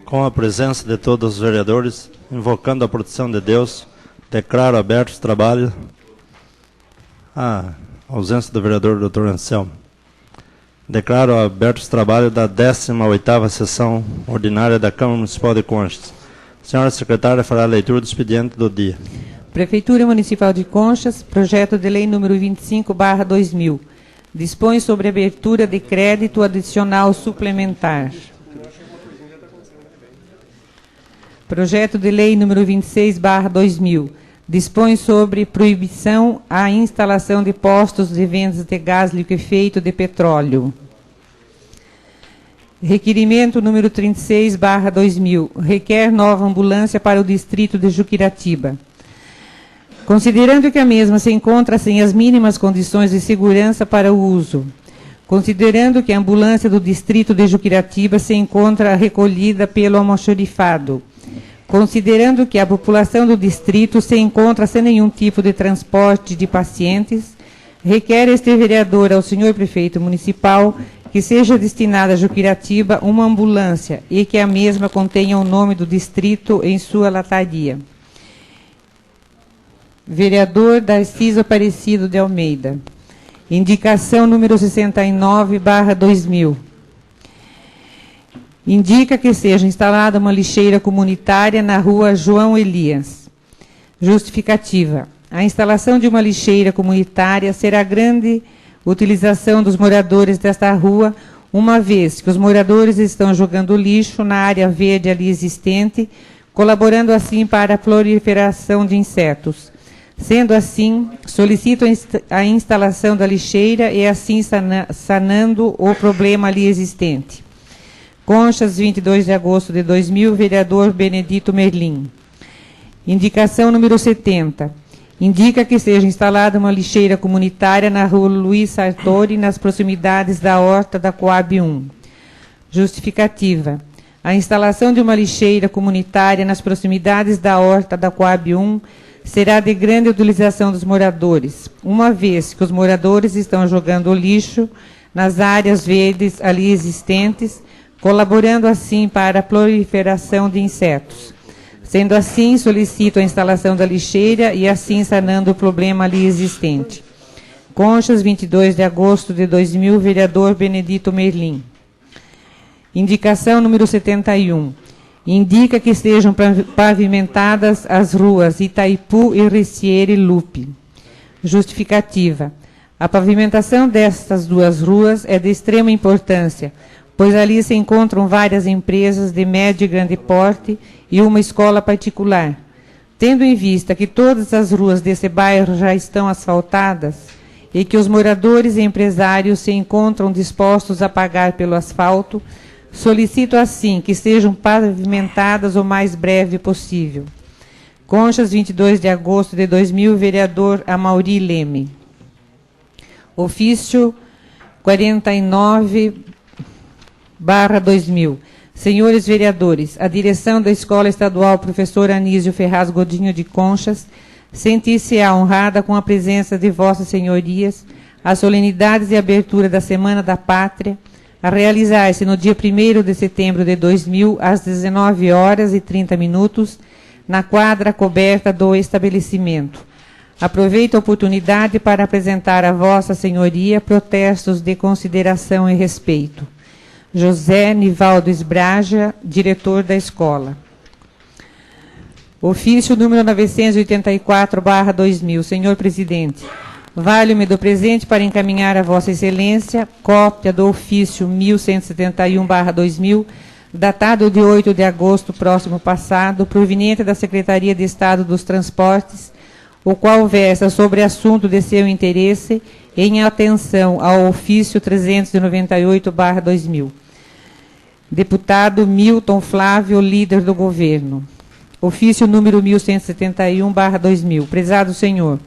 Com a presença de todos os vereadores, invocando a proteção de Deus, declaro aberto os trabalhos. A ausência do vereador Dr. Anselmo. Declaro aberto os trabalhos da 18ª sessão ordinária da Câmara Municipal de Conchas. Senhora secretária fará a leitura do expediente do dia. Prefeitura Municipal de Conchas, projeto de lei número 25/2000. Dispõe sobre abertura de crédito adicional suplementar. Projeto de lei número 26/2000. Dispõe sobre proibição à instalação de postos de vendas de gás liquefeito de petróleo. Requerimento número 36/2000. Requer nova ambulância para o distrito de Juquiratiba. Considerando que a mesma se encontra sem as mínimas condições de segurança para o uso. Considerando que a ambulância do distrito de Juquiratiba se encontra recolhida pelo almoxarifado. Considerando que a população do distrito se encontra sem nenhum tipo de transporte de pacientes, requer este vereador ao senhor prefeito municipal que seja destinada a Juquiratiba uma ambulância e que a mesma contenha o nome do distrito em sua lataria. Vereador Darciso Aparecido de Almeida. Indicação número 69/2000. Indica que seja instalada uma lixeira comunitária na rua João Elias. Justificativa. A instalação de uma lixeira comunitária será grande utilização dos moradores desta rua, uma vez que os moradores estão jogando lixo na área verde ali existente, colaborando assim para a proliferação de insetos. Sendo assim, solicito a instalação da lixeira e assim sanando o problema ali existente. Conchas, 22 de agosto de 2000, vereador Benedito Merlim. Indicação número 70. Indica que seja instalada uma lixeira comunitária na rua Luiz Sartori, nas proximidades da horta da Coab 1. Justificativa. A instalação de uma lixeira comunitária nas proximidades da horta da Coab 1 será de grande utilização dos moradores, uma vez que os moradores estão jogando lixo nas áreas verdes ali existentes, colaborando assim para a proliferação de insetos. Sendo assim, solicito a instalação da lixeira e assim sanando o problema ali existente. Conchas, 22 de agosto de 2000, vereador Benedito Merlim. Indicação número 71. Indica que sejam pavimentadas as ruas Itaipu e Riciere Lupe. Justificativa. A pavimentação destas duas ruas é de extrema importância, pois ali se encontram várias empresas de médio e grande porte e uma escola particular. Tendo em vista que todas as ruas desse bairro já estão asfaltadas e que os moradores e empresários se encontram dispostos a pagar pelo asfalto, solicito assim que sejam pavimentadas o mais breve possível. Conchas, 22 de agosto de 2000, vereador Amauri Leme. Ofício 49/2000. Senhores vereadores, a direção da Escola Estadual Professor Anísio Ferraz Godinho de Conchas sentir-se-á honrada com a presença de vossas senhorias às solenidades de abertura da Semana da Pátria, a realizar-se no dia 1º de setembro de 2000, às 19h30, na quadra coberta do estabelecimento. Aproveito a oportunidade para apresentar a vossa senhoria protestos de consideração e respeito. José Nivaldo Esbraja, diretor da escola. Ofício número 984/2000. Senhor presidente, valho-me do presente para encaminhar a vossa excelência cópia do ofício 1171/2000, datado de 8 de agosto próximo passado, proveniente da Secretaria de Estado dos Transportes, o qual versa sobre assunto de seu interesse em atenção ao ofício 398/2000. Deputado Milton Flávio, líder do governo. Ofício número 1171/2000. Prezado senhor,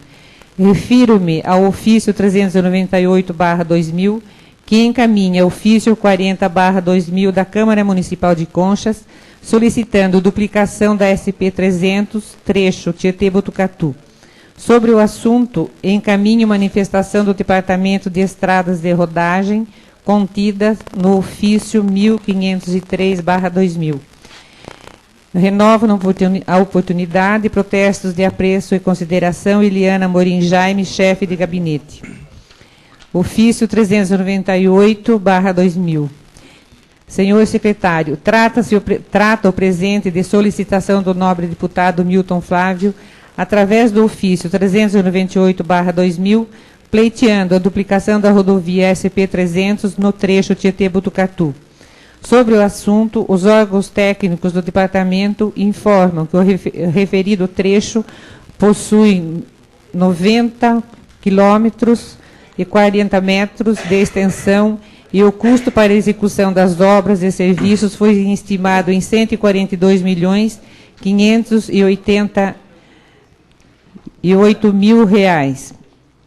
refiro-me ao ofício 398/2000, que encaminha ofício 40/2000 da Câmara Municipal de Conchas, solicitando duplicação da SP-300, trecho Tietê-Botucatu. Sobre o assunto, encaminho manifestação do Departamento de Estradas de Rodagem, contida no ofício 1503/2000. Renovo a oportunidade, protestos de apreço e consideração, Eliana Morim Jaime, chefe de gabinete. Ofício 398/2000. Senhor secretário, trata o presente de solicitação do nobre deputado Milton Flávio, através do ofício 398/2000, pleiteando a duplicação da rodovia SP-300 no trecho Tietê-Botucatu. Sobre o assunto, os órgãos técnicos do departamento informam que o referido trecho possui 90 quilômetros e 40 metros de extensão e o custo para a execução das obras e serviços foi estimado em R$ 142.588.000.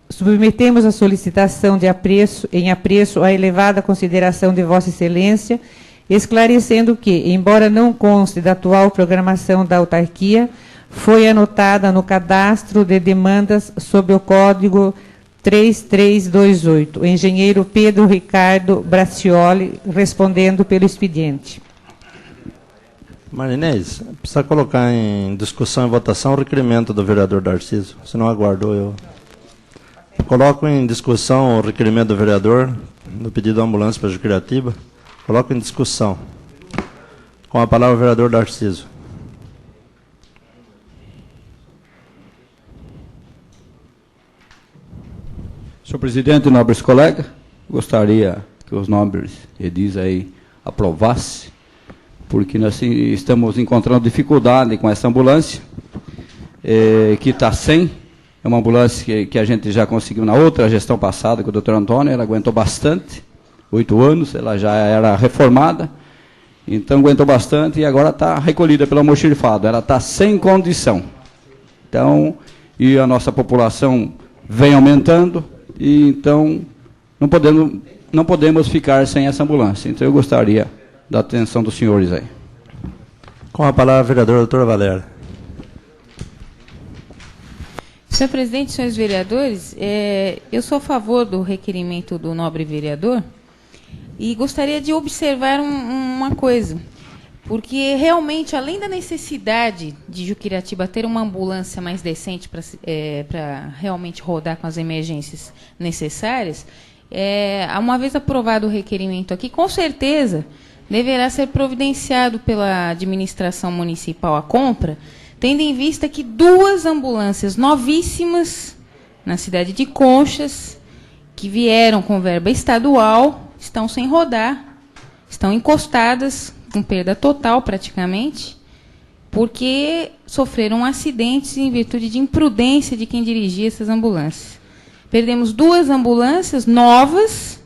Submetemos a solicitação de apreço à elevada consideração de Vossa Excelência, esclarecendo que, embora não conste da atual programação da autarquia, foi anotada no cadastro de demandas sob o código 3328. O engenheiro Pedro Ricardo Bracioli, respondendo pelo expediente. Marinês, precisa colocar em discussão e votação o requerimento do vereador Darciso. Se não aguardou, eu coloco em discussão o requerimento do vereador no pedido de ambulância para Juquiratiba. Coloco em discussão. Com a palavra o vereador Darciso. Senhor presidente, nobres colegas, gostaria que os nobres edis aí aprovassem, porque nós estamos encontrando dificuldade com essa ambulância, que está sem. É uma ambulância que a gente já conseguiu na outra gestão passada com o doutor Antônio, ela aguentou bastante, 8 anos, ela já era reformada, então aguentou bastante e agora está recolhida pelo almoxarifado, ela está sem condição. Então, e a nossa população vem aumentando, e então não podemos ficar sem essa ambulância. Então eu gostaria da atenção dos senhores aí. Com a palavra, vereador doutora Valéria. Senhor presidente, senhores vereadores, eu sou a favor do requerimento do nobre vereador e gostaria de observar uma coisa, porque realmente, além da necessidade de Juquiratiba ter uma ambulância mais decente para realmente rodar com as emergências necessárias, uma vez aprovado o requerimento aqui, com certeza deverá ser providenciado pela administração municipal a compra, tendo em vista que 2 ambulâncias novíssimas na cidade de Conchas, que vieram com verba estadual, estão sem rodar, estão encostadas, com perda total praticamente, porque sofreram acidentes em virtude de imprudência de quem dirigia essas ambulâncias. Perdemos 2 ambulâncias novas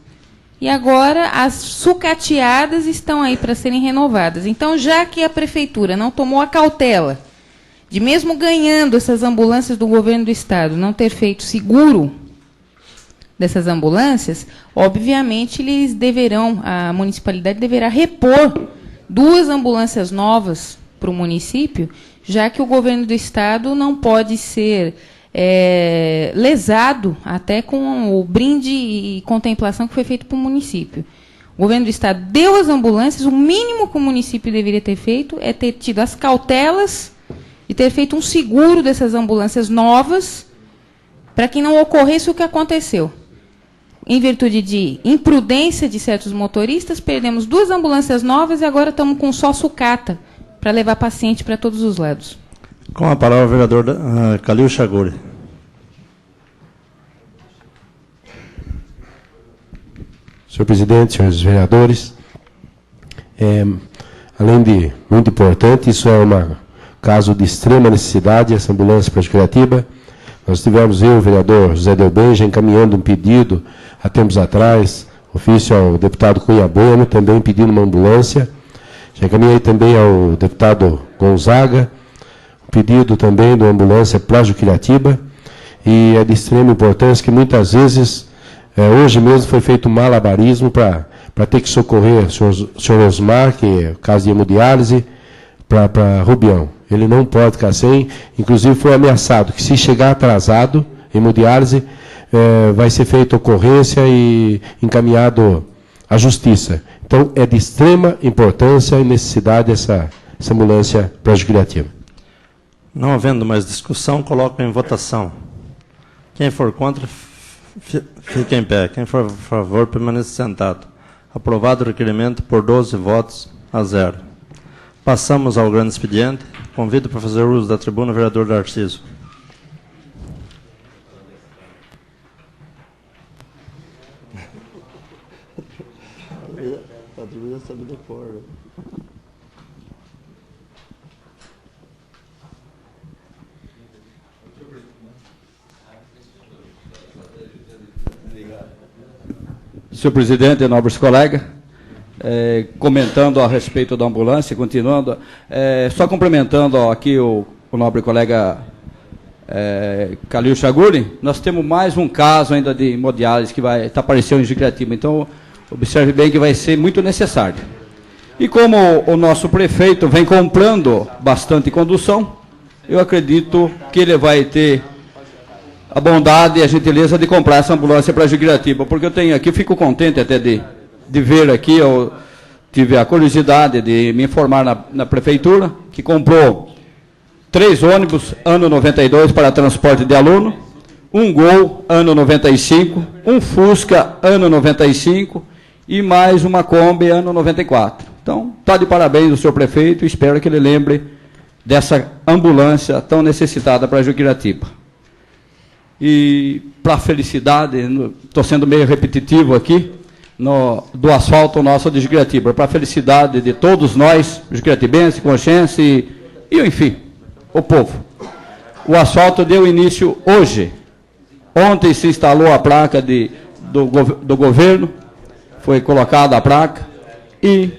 e agora as sucateadas estão aí para serem renovadas. Então, já que a prefeitura não tomou a cautela de, mesmo ganhando essas ambulâncias do governo do estado, não ter feito seguro dessas ambulâncias, obviamente a municipalidade deverá repor 2 ambulâncias novas para o município, já que o governo do estado não pode ser lesado até com o brinde e contemplação que foi feito para o município. O governo do estado deu as ambulâncias, o mínimo que o município deveria ter feito é ter tido as cautelas e ter feito um seguro dessas ambulâncias novas, para que não ocorresse o que aconteceu. Em virtude de imprudência de certos motoristas, perdemos 2 ambulâncias novas e agora estamos com só sucata para levar paciente para todos os lados. Com a palavra o vereador Calil Chaguri. Senhor presidente, senhores vereadores, além de muito importante, isso é um caso de extrema necessidade, essa ambulância para Juquiratiba. Nós tivemos o vereador José Delbenja encaminhando um pedido há tempos atrás, ofício ao deputado Cunha Bueno, também pedindo uma ambulância. Já encaminhei também ao deputado Gonzaga, um pedido também de uma ambulância para Juquiratiba, e é de extrema importância que muitas vezes Hoje mesmo foi feito um malabarismo para ter que socorrer o senhor Osmar, que é o caso de hemodiálise, para Rubião. Ele não pode ficar sem, inclusive foi ameaçado que se chegar atrasado, hemodiálise, vai ser feita ocorrência e encaminhado à justiça. Então, é de extrema importância e necessidade essa ambulância pró-jubilativa. Não havendo mais discussão, coloco em votação. Quem for contra, fique em pé. Quem for a favor, permaneça sentado. Aprovado o requerimento por 12 votos a 0. Passamos ao grande expediente. Convido para fazer uso da tribuna o vereador Darciso. Senhor presidente, nobres colegas, comentando a respeito da ambulância, continuando, só complementando aqui o nobre colega Calil Chaguri, nós temos mais um caso ainda de hemodiálise que vai estar aparecendo em Jiquiratiba, então observe bem que vai ser muito necessário. E como o nosso prefeito vem comprando bastante condução, eu acredito que ele vai ter a bondade e a gentileza de comprar essa ambulância para Jiquiratiba, porque eu tenho aqui, fico contente até de ver aqui, eu tive a curiosidade de me informar na prefeitura, que comprou 3 ônibus, ano 92, para transporte de aluno, um Gol, ano 95, um Fusca, ano 95, e mais uma Kombi, ano 94. Então, está de parabéns o senhor prefeito, e espero que ele lembre dessa ambulância tão necessitada para Jiquiratiba. E, para a felicidade, estou sendo meio repetitivo aqui, do asfalto nosso de Jiquiratiba, para a felicidade de todos nós, jiquiratibenses, consciência e, enfim, o povo. O asfalto deu início hoje. Ontem se instalou a placa do governo, foi colocada a placa, e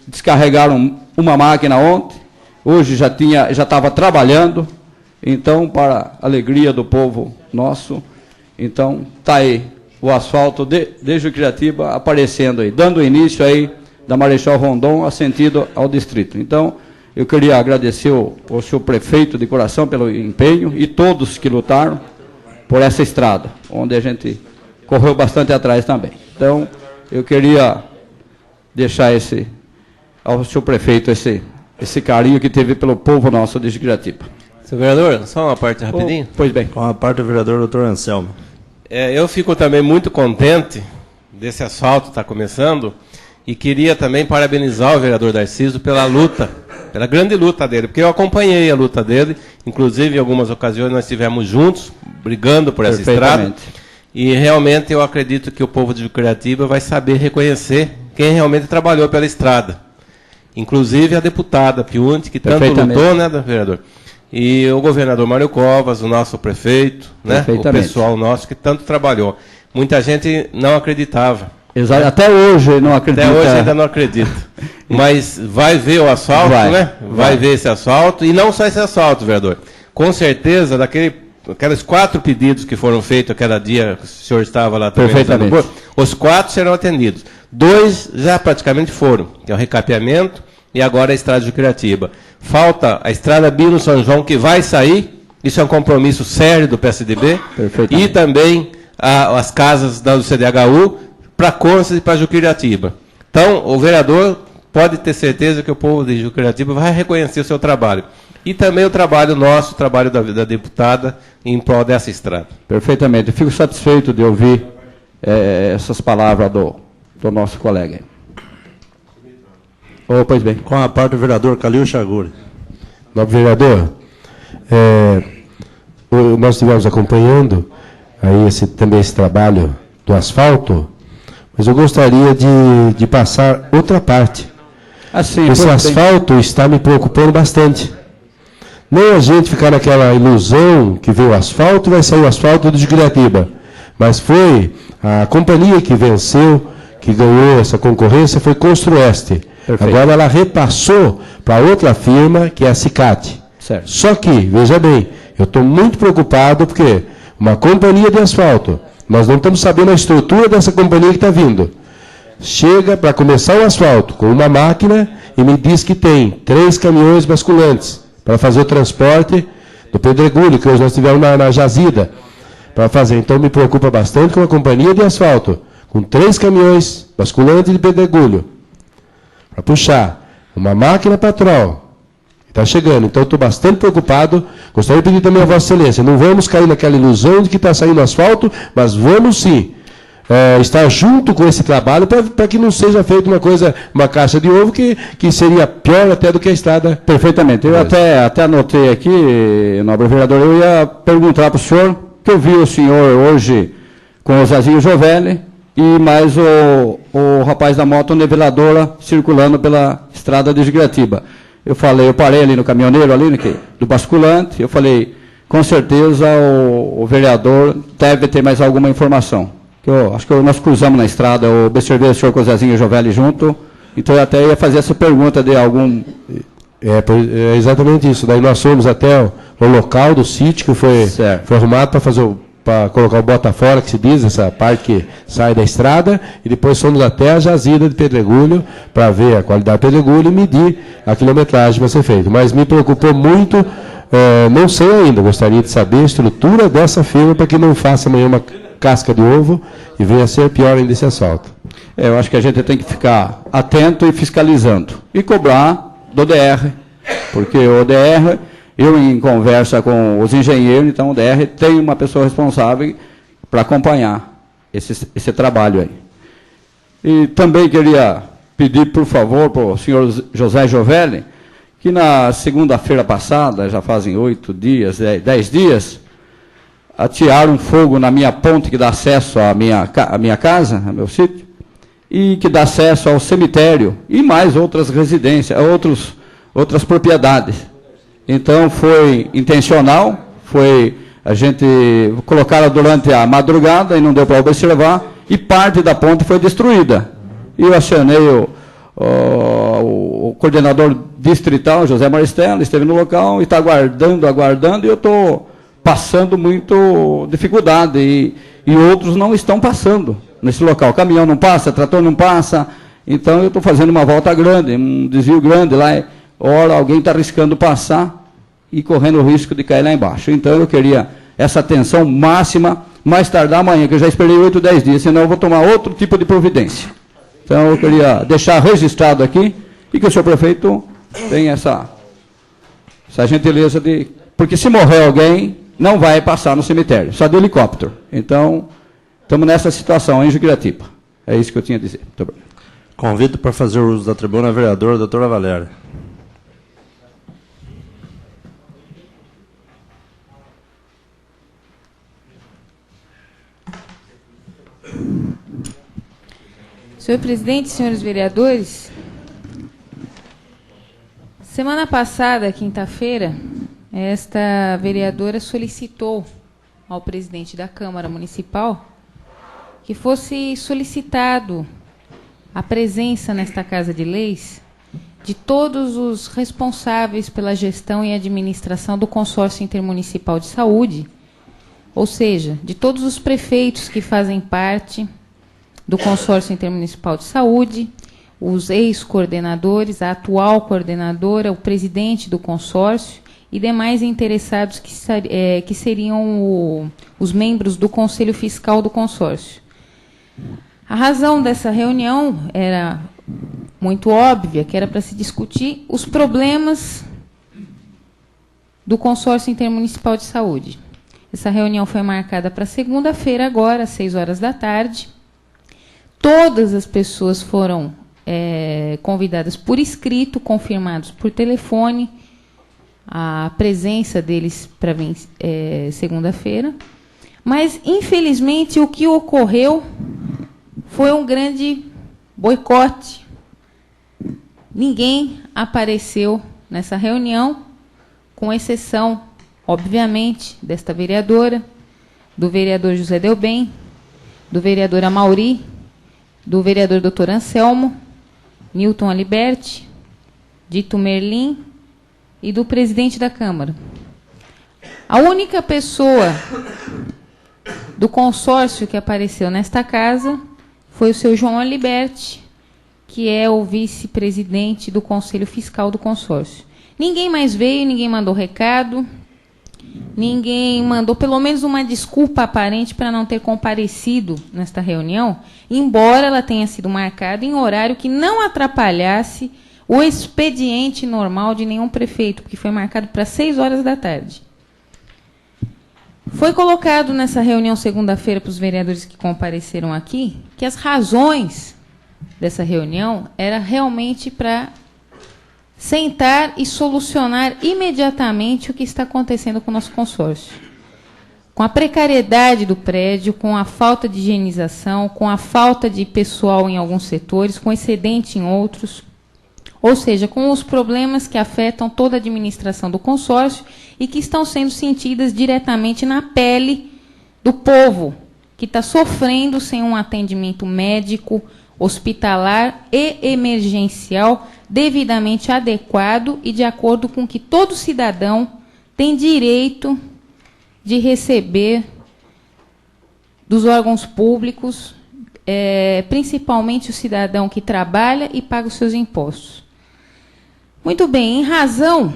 descarregaram uma máquina ontem, hoje já estava trabalhando, então, para a alegria do povo nosso, então, está aí o asfalto de Jiquiratiba aparecendo aí, dando início aí da Marechal Rondon a sentido ao distrito. Então, eu queria agradecer ao senhor prefeito de coração pelo empenho e todos que lutaram por essa estrada, onde a gente correu bastante atrás também. Então, eu queria deixar ao senhor prefeito esse carinho que teve pelo povo nosso de Jiquiratiba. Senhor vereador, só uma parte rapidinho. Pois bem. Com a parte do vereador doutor Anselmo. Eu fico também muito contente desse asfalto estar começando e queria também parabenizar o vereador Darciso pela luta, pela grande luta dele, porque eu acompanhei a luta dele, inclusive em algumas ocasiões nós estivemos juntos, brigando por essa estrada, e realmente eu acredito que o povo de Jiquiratiba vai saber reconhecer quem realmente trabalhou pela estrada, inclusive a deputada Piunti, que tanto lutou, né, vereador? E o governador Mário Covas, o nosso prefeito, né, o pessoal nosso que tanto trabalhou. Muita gente não acreditava. Exato, até hoje não acredita. Até hoje ainda não acredita. Mas vai ver o asfalto, né? Vai ver esse asfalto, e não só esse asfalto, vereador. Com certeza, aqueles 4 pedidos que foram feitos aquele dia, que o senhor estava lá também, os 4 serão atendidos. 2 já praticamente foram, que é o recapeamento e agora a estrada de Jiquiratiba. Falta a estrada Bino São João, que vai sair, isso é um compromisso sério do PSDB, e também as casas do CDHU para Conselhos e para Jiquiratiba. Então, o vereador pode ter certeza que o povo de Jiquiratiba vai reconhecer o seu trabalho. E também o trabalho nosso, o trabalho da deputada em prol dessa estrada. Perfeitamente. Eu fico satisfeito de ouvir essas palavras do nosso colega. Pois bem. Com a parte do vereador Calil Chaguri. Nobre vereador, nós estivemos acompanhando aí também esse trabalho do asfalto, mas eu gostaria de passar outra parte. Assim, esse asfalto está me preocupando bastante. Não a gente ficar naquela ilusão que veio o asfalto e vai sair o asfalto do Jiquiratiba, mas foi a companhia que venceu, que ganhou essa concorrência, foi Construeste. Perfeito. Agora ela repassou para outra firma, que é a Cicate. Certo. Só que, veja bem, eu estou muito preocupado porque uma companhia de asfalto Nós não estamos sabendo a estrutura dessa companhia que está vindo. Chega para começar o asfalto com uma máquina e me diz que tem 3 caminhões basculantes para fazer o transporte do pedregulho, que hoje nós tivemos na jazida, para fazer. Então me preocupa bastante com a companhia de asfalto, com 3 caminhões basculantes de pedregulho, para puxar uma máquina patrol. Está chegando, então estou bastante preocupado. Gostaria de pedir também a Vossa Excelência, não vamos cair naquela ilusão de que está saindo asfalto, mas vamos sim estar junto com esse trabalho para que não seja feita uma coisa, uma caixa de ovo que seria pior até do que a estrada. Perfeitamente. Eu até anotei aqui, nobre vereador, eu ia perguntar para o senhor, que eu vi o senhor hoje com o Zazinho Giovelli e mais o rapaz da moto niveladora circulando pela estrada de Jigratiba. Eu parei ali no caminhoneiro, ali do basculante, eu falei, com certeza o vereador deve ter mais alguma informação. Acho que nós cruzamos na estrada, eu observei o senhor com o Zezinho Giovelli junto, então eu até ia fazer essa pergunta de algum... É exatamente isso. Daí nós fomos até o local do sítio que foi arrumado para colocar o bota-fora, que se diz, essa parte que sai da estrada, e depois fomos até a jazida de pedregulho para ver a qualidade do pedregulho e medir a quilometragem para ser feita. Mas me preocupou muito, não sei ainda, gostaria de saber a estrutura dessa firma para que não faça amanhã uma casca de ovo e venha a ser pior ainda esse asfalto. Eu acho que a gente tem que ficar atento e fiscalizando. E cobrar do DR, porque o DR, eu em conversa com os engenheiros, então o DR tem uma pessoa responsável para acompanhar esse trabalho aí. E também queria pedir, por favor, para o senhor José Giovelli, que na segunda-feira passada, já fazem 8 dias, 10 dias, atearam fogo na minha ponte que dá acesso à minha casa, ao meu sítio, e que dá acesso ao cemitério e mais outras residências, outras propriedades. Então foi intencional, a gente colocaram durante a madrugada e não deu para observar, e parte da ponte foi destruída. E eu acionei o coordenador distrital, José Maristella, esteve no local e está aguardando, e eu estou passando muito dificuldade, e outros não estão passando nesse local. O caminhão não passa, trator não passa, então eu estou fazendo uma volta grande, um desvio grande lá, ora alguém está arriscando passar e correndo o risco de cair lá embaixo. Então eu queria essa atenção máxima, mais tardar amanhã, que eu já esperei 8, 10 dias, senão eu vou tomar outro tipo de providência. Então eu queria deixar registrado aqui, e que o senhor prefeito tenha essa gentileza de... Porque se morrer alguém, não vai passar no cemitério, só de helicóptero. Então, estamos nessa situação em Jigratiba. É isso que eu tinha a dizer. Muito obrigado. Convido para fazer o uso da tribuna a vereadora doutora Valéria. Senhor presidente, senhores vereadores, semana passada, quinta-feira, esta vereadora solicitou ao presidente da Câmara Municipal que fosse solicitado a presença nesta Casa de Leis de todos os responsáveis pela gestão e administração do Consórcio Intermunicipal de Saúde, ou seja, de todos os prefeitos que fazem parte do Consórcio Intermunicipal de Saúde, os ex-coordenadores, a atual coordenadora, o presidente do consórcio e demais interessados que seriam os membros do Conselho Fiscal do consórcio. A razão dessa reunião era muito óbvia, que era para se discutir os problemas do Consórcio Intermunicipal de Saúde. Essa reunião foi marcada para segunda-feira agora, às 6 horas da tarde. Todas as pessoas foram convidadas por escrito, confirmados por telefone, a presença deles para vir segunda-feira. Mas, infelizmente, o que ocorreu foi um grande boicote. Ninguém apareceu nessa reunião, com exceção, obviamente, desta vereadora, do vereador José Delbem, do vereador Amauri, do vereador Dr. Anselmo, Newton Aliberti, Dito Merlin e do presidente da Câmara. A única pessoa do consórcio que apareceu nesta casa foi o seu João Aliberti, que é o vice-presidente do Conselho Fiscal do consórcio. Ninguém mais veio, ninguém mandou recado, ninguém mandou pelo menos uma desculpa aparente para não ter comparecido nesta reunião, embora ela tenha sido marcada em horário que não atrapalhasse o expediente normal de nenhum prefeito, porque foi marcado para 6 horas da tarde. Foi colocado nessa reunião segunda-feira para os vereadores que compareceram aqui que as razões dessa reunião era realmente para sentar e solucionar imediatamente o que está acontecendo com o nosso consórcio. Com a precariedade do prédio, com a falta de higienização, com a falta de pessoal em alguns setores, com excedente em outros, ou seja, com os problemas que afetam toda a administração do consórcio e que estão sendo sentidas diretamente na pele do povo, que está sofrendo sem um atendimento médico, hospitalar e emergencial devidamente adequado e de acordo com que todo cidadão tem direito de receber dos órgãos públicos, principalmente o cidadão que trabalha e paga os seus impostos. Muito bem, em razão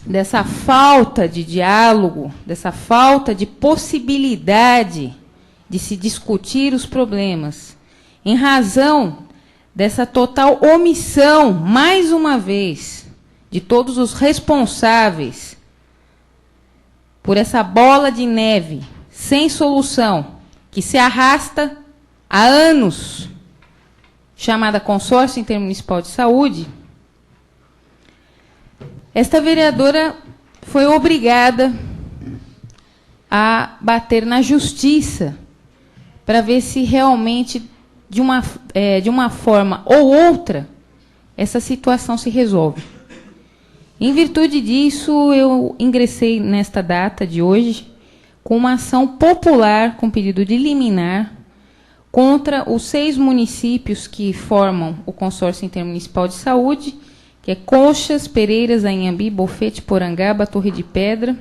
dessa falta de diálogo, dessa falta de possibilidade de se discutir os problemas, em razão dessa total omissão, mais uma vez, de todos os responsáveis por essa bola de neve sem solução, que se arrasta há anos, chamada Consórcio Intermunicipal de Saúde, esta vereadora foi obrigada a bater na justiça para ver se realmente, de uma forma ou outra, essa situação se resolve. Em virtude disso, eu ingressei nesta data de hoje com uma ação popular com pedido de liminar contra os 6 municípios que formam o Consórcio Intermunicipal de Saúde, que é Conchas, Pereiras, Anhembi, Bofete, Porangaba, Torre de Pedra,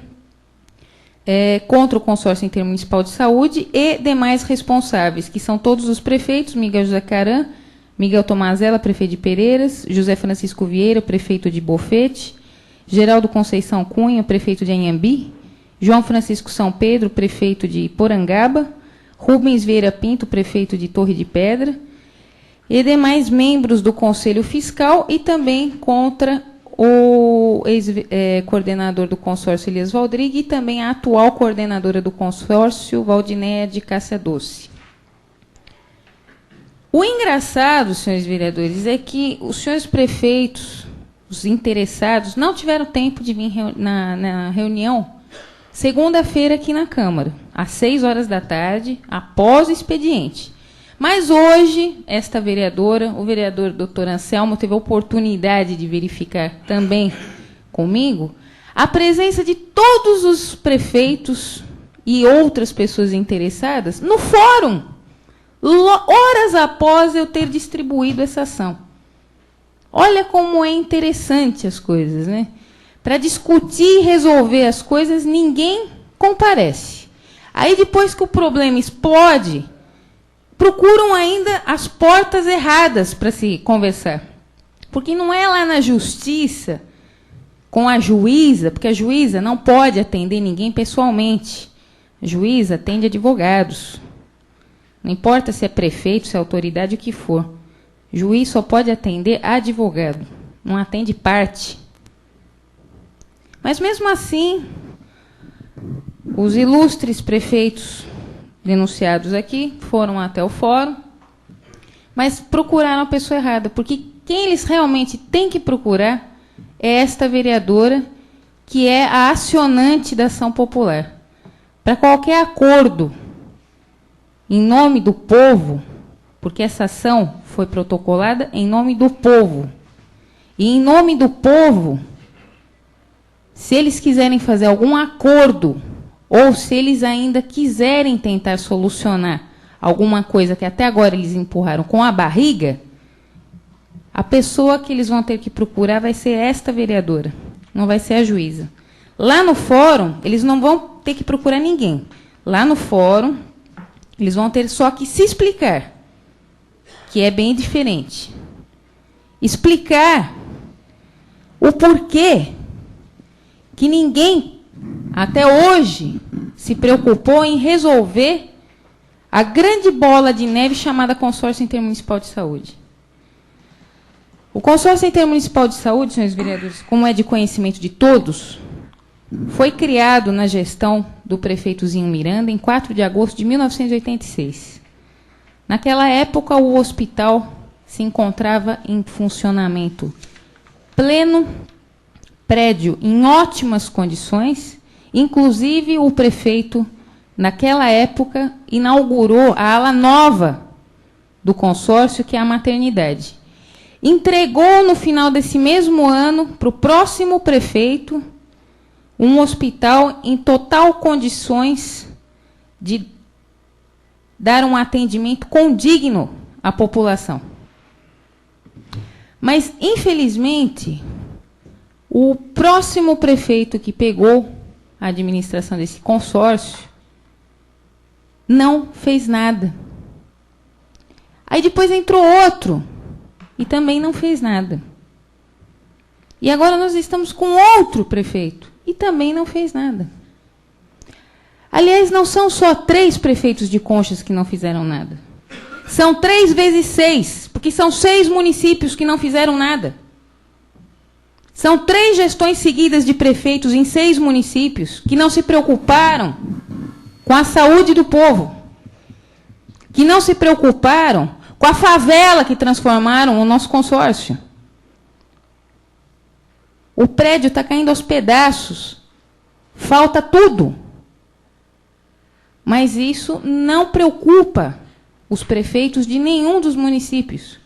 contra o Consórcio Intermunicipal de Saúde e demais responsáveis, que são todos os prefeitos: Miguel José Caram, Miguel Tomazella, prefeito de Pereiras, José Francisco Vieira, prefeito de Bofete, Geraldo Conceição Cunha, prefeito de Anhembi, João Francisco São Pedro, prefeito de Porangaba, Rubens Vieira Pinto, prefeito de Torre de Pedra, e demais membros do Conselho Fiscal, e também contra o ex-coordenador do consórcio, Elias Valdrigue, e também a atual coordenadora do consórcio, Valdinéia de Cássia Doce. O engraçado, senhores vereadores, é que os senhores prefeitos, os interessados, não tiveram tempo de vir na reunião segunda-feira aqui na Câmara, às 6 horas da tarde, após o expediente. Mas hoje, esta vereadora, o vereador Dr. Anselmo, teve a oportunidade de verificar também comigo a presença de todos os prefeitos e outras pessoas interessadas no fórum, horas após eu ter distribuído essa ação. Olha como é interessante as coisas, né? Para discutir e resolver as coisas, ninguém comparece. Aí, depois que o problema explode, procuram ainda as portas erradas para se conversar. Porque não é lá na justiça, com a juíza, porque a juíza não pode atender ninguém pessoalmente. A juíza atende advogados. Não importa se é prefeito, se é autoridade, o que for. O juiz só pode atender advogado, não atende parte. Mas, mesmo assim, os ilustres prefeitos denunciados aqui foram até o fórum, mas procuraram a pessoa errada, porque quem eles realmente têm que procurar é esta vereadora, que é a acionante da ação popular. Para qualquer acordo em nome do povo, porque essa ação foi protocolada em nome do povo, e em nome do povo, se eles quiserem fazer algum acordo, ou se eles ainda quiserem tentar solucionar alguma coisa que até agora eles empurraram com a barriga, a pessoa que eles vão ter que procurar vai ser esta vereadora, não vai ser a juíza. Lá no fórum, eles não vão ter que procurar ninguém. Lá no fórum, Eles vão ter só que se explicar, que é bem diferente. Explicar o porquê que ninguém, até hoje, se preocupou em resolver a grande bola de neve chamada Consórcio Intermunicipal de Saúde. O Consórcio Intermunicipal de Saúde, senhores vereadores, como é de conhecimento de todos, foi criado na gestão do prefeito Zinho Miranda em 4 de agosto de 1986. Naquela época, o hospital se encontrava em funcionamento pleno, prédio em ótimas condições, inclusive o prefeito, naquela época, inaugurou a ala nova do consórcio, que é a maternidade. Entregou, no final desse mesmo ano, para o próximo prefeito, um hospital em total condições de dar um atendimento condigno à população. Mas, infelizmente, o próximo prefeito que pegou a administração desse consórcio não fez nada. Aí depois entrou outro e também não fez nada. E agora nós estamos com outro prefeito e também não fez nada. Aliás, não são só 3 prefeitos de Conchas que não fizeram nada. São 3 vezes 6, porque são 6 municípios que não fizeram nada. São 3 gestões seguidas de prefeitos em 6 municípios que não se preocuparam com a saúde do povo, que não se preocuparam com a favela que transformaram o nosso consórcio. O prédio está caindo aos pedaços, falta tudo. Mas isso não preocupa os prefeitos de nenhum dos municípios.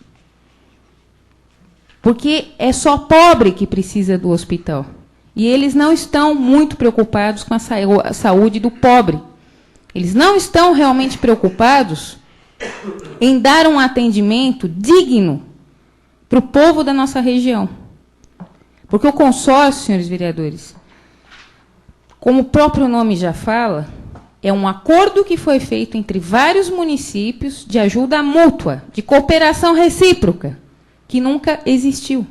Porque é só pobre que precisa do hospital. E eles não estão muito preocupados com a saúde do pobre. Eles não estão realmente preocupados em dar um atendimento digno para o povo da nossa região. Porque o consórcio, senhores vereadores, como o próprio nome já fala, é um acordo que foi feito entre vários municípios de ajuda mútua, de cooperação recíproca, que nunca existiu.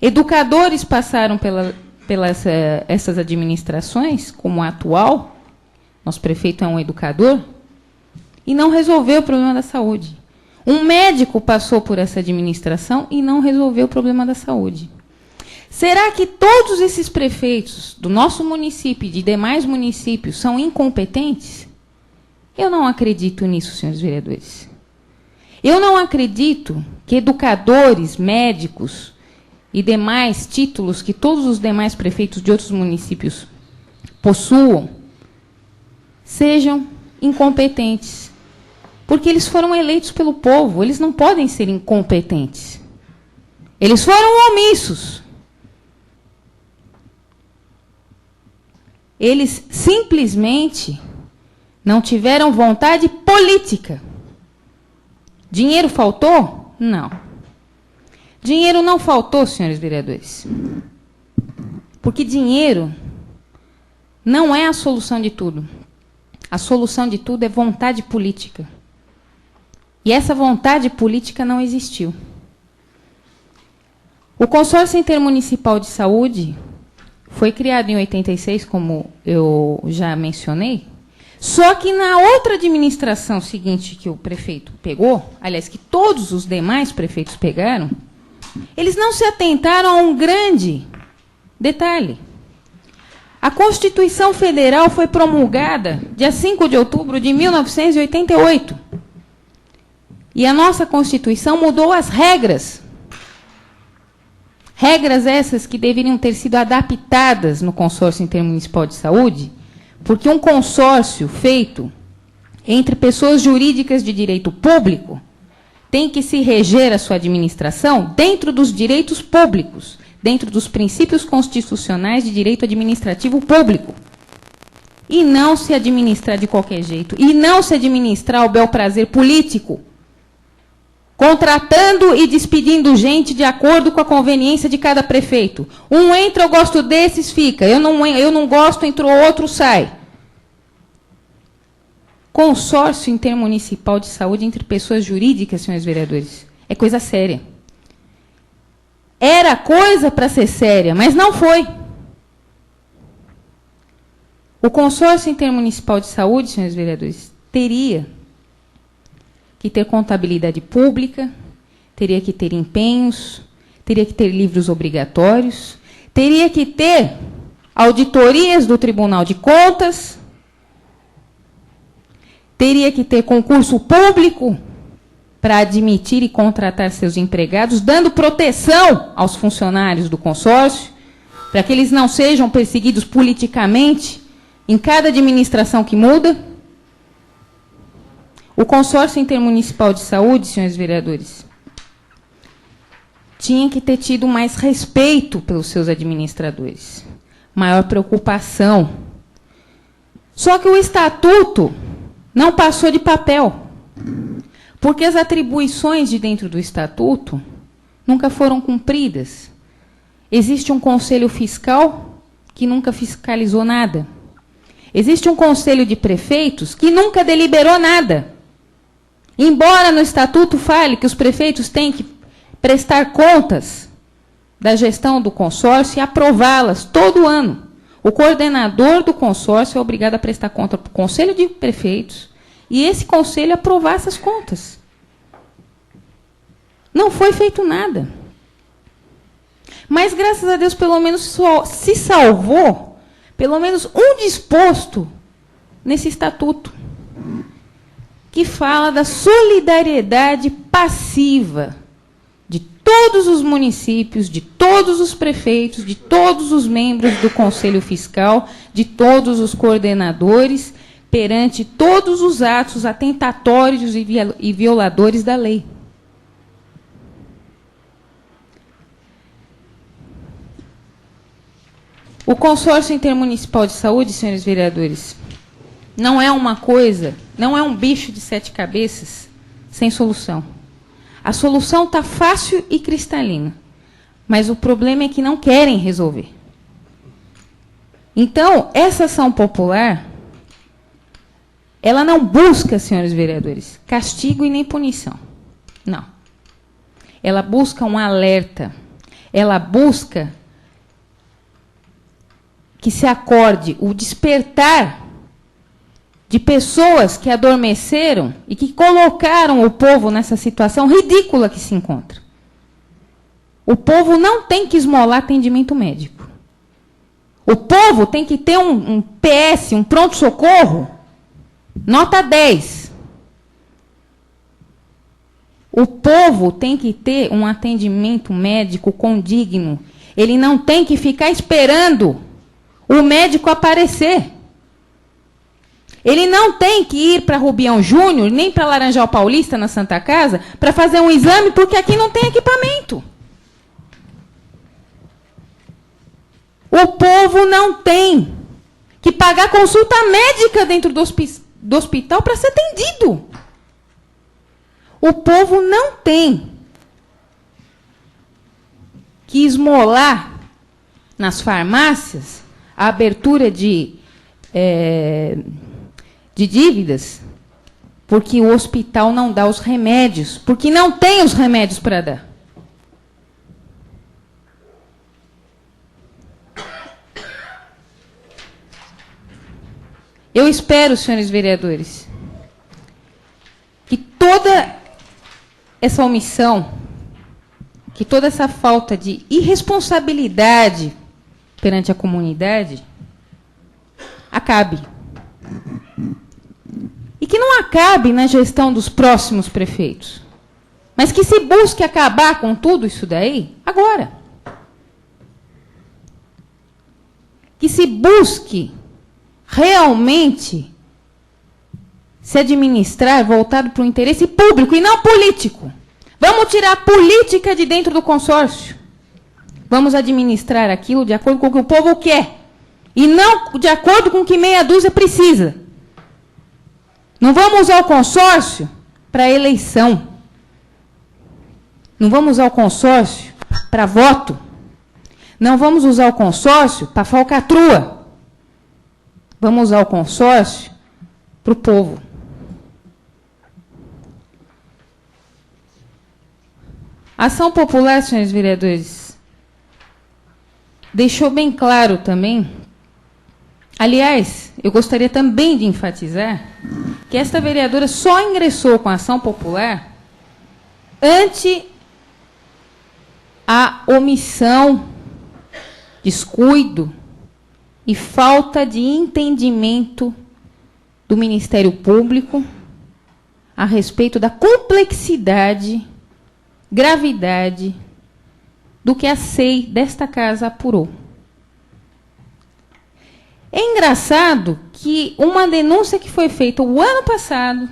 Educadores passaram pelas essas administrações, como a atual, nosso prefeito é um educador, e não resolveu o problema da saúde. Um médico passou por essa administração e não resolveu o problema da saúde. Será que todos esses prefeitos do nosso município e de demais municípios são incompetentes? Eu não acredito nisso, senhores vereadores. Eu não acredito que educadores, médicos e demais títulos que todos os demais prefeitos de outros municípios possuam sejam incompetentes. Porque eles foram eleitos pelo povo, eles não podem ser incompetentes. Eles foram omissos. Eles simplesmente não tiveram vontade política. Dinheiro faltou? Não. Dinheiro não faltou, senhores vereadores. Porque dinheiro não é a solução de tudo. A solução de tudo é vontade política. E essa vontade política não existiu. O Consórcio Intermunicipal de Saúde foi criado em 86, como eu já mencionei, só que na outra administração seguinte que o prefeito pegou, aliás, que todos os demais prefeitos pegaram, eles não se atentaram a um grande detalhe. A Constituição Federal foi promulgada dia 5 de outubro de 1988. E a nossa Constituição mudou as regras. Regras essas que deveriam ter sido adaptadas no Consórcio Intermunicipal de Saúde, porque um consórcio feito entre pessoas jurídicas de direito público tem que se reger a sua administração dentro dos direitos públicos, dentro dos princípios constitucionais de direito administrativo público. E não se administrar de qualquer jeito. E não se administrar ao bel prazer político, contratando e despedindo gente de acordo com a conveniência de cada prefeito. Um entra, eu gosto desses, fica. Eu não gosto, entrou outro, sai. Consórcio intermunicipal de saúde entre pessoas jurídicas, senhores vereadores, é coisa séria. Era coisa para ser séria, mas não foi. O consórcio intermunicipal de saúde, senhores vereadores, teria que ter contabilidade pública, teria que ter empenhos, teria que ter livros obrigatórios, teria que ter auditorias do Tribunal de Contas, teria que ter concurso público para admitir e contratar seus empregados, dando proteção aos funcionários do consórcio, para que eles não sejam perseguidos politicamente em cada administração que muda. O consórcio intermunicipal de saúde, senhores vereadores, tinha que ter tido mais respeito pelos seus administradores, maior preocupação. Só que o estatuto não passou de papel, porque as atribuições de dentro do estatuto nunca foram cumpridas. Existe um conselho fiscal que nunca fiscalizou nada. Existe um conselho de prefeitos que nunca deliberou nada. Embora no estatuto fale que os prefeitos têm que prestar contas da gestão do consórcio e aprová-las todo ano. O coordenador do consórcio é obrigado a prestar conta para o conselho de prefeitos e esse conselho aprovar essas contas. Não foi feito nada. Mas, graças a Deus, pelo menos se salvou, pelo menos um disposto nesse estatuto, que fala da solidariedade passiva de todos os municípios, de todos os prefeitos, de todos os membros do Conselho Fiscal, de todos os coordenadores, perante todos os atos atentatórios e violadores da lei. O consórcio intermunicipal de saúde, senhores vereadores, não é uma coisa, não é um bicho de 7 cabeças sem solução. A solução está fácil e cristalina, mas o problema é que não querem resolver. Então, essa ação popular, ela não busca, senhores vereadores, castigo e nem punição. Não. Ela busca um alerta. Ela busca que se acorde o despertar de pessoas que adormeceram e que colocaram o povo nessa situação ridícula que se encontra. O povo não tem que esmolar atendimento médico. O povo tem que ter um PS, um pronto-socorro, nota 10. O povo tem que ter um atendimento médico condigno. Ele não tem que ficar esperando o médico aparecer. Ele não tem que ir para Rubião Júnior, nem para Laranjal Paulista, na Santa Casa, para fazer um exame, porque aqui não tem equipamento. O povo não tem que pagar consulta médica dentro do hospital para ser atendido. O povo não tem que esmolar nas farmácias a abertura de dívidas, porque o hospital não dá os remédios, porque não tem os remédios para dar. Eu espero, senhores vereadores, que toda essa omissão, que toda essa falta de irresponsabilidade perante a comunidade acabe. E que não acabe na gestão dos próximos prefeitos, mas que se busque acabar com tudo isso daí agora. Que se busque realmente se administrar voltado para o interesse público e não político. Vamos tirar a política de dentro do consórcio. Vamos administrar aquilo de acordo com o que o povo quer e não de acordo com o que meia dúzia precisa. Não vamos usar o consórcio para eleição. Não vamos usar o consórcio para voto. Não vamos usar o consórcio para falcatrua. Vamos usar o consórcio para o povo. A ação popular, senhores vereadores, deixou bem claro também. Aliás, eu gostaria também de enfatizar que esta vereadora só ingressou com a ação popular ante a omissão, descuido e falta de entendimento do Ministério Público a respeito da complexidade, gravidade do que a SEI desta casa apurou. É engraçado que uma denúncia que foi feita o ano passado,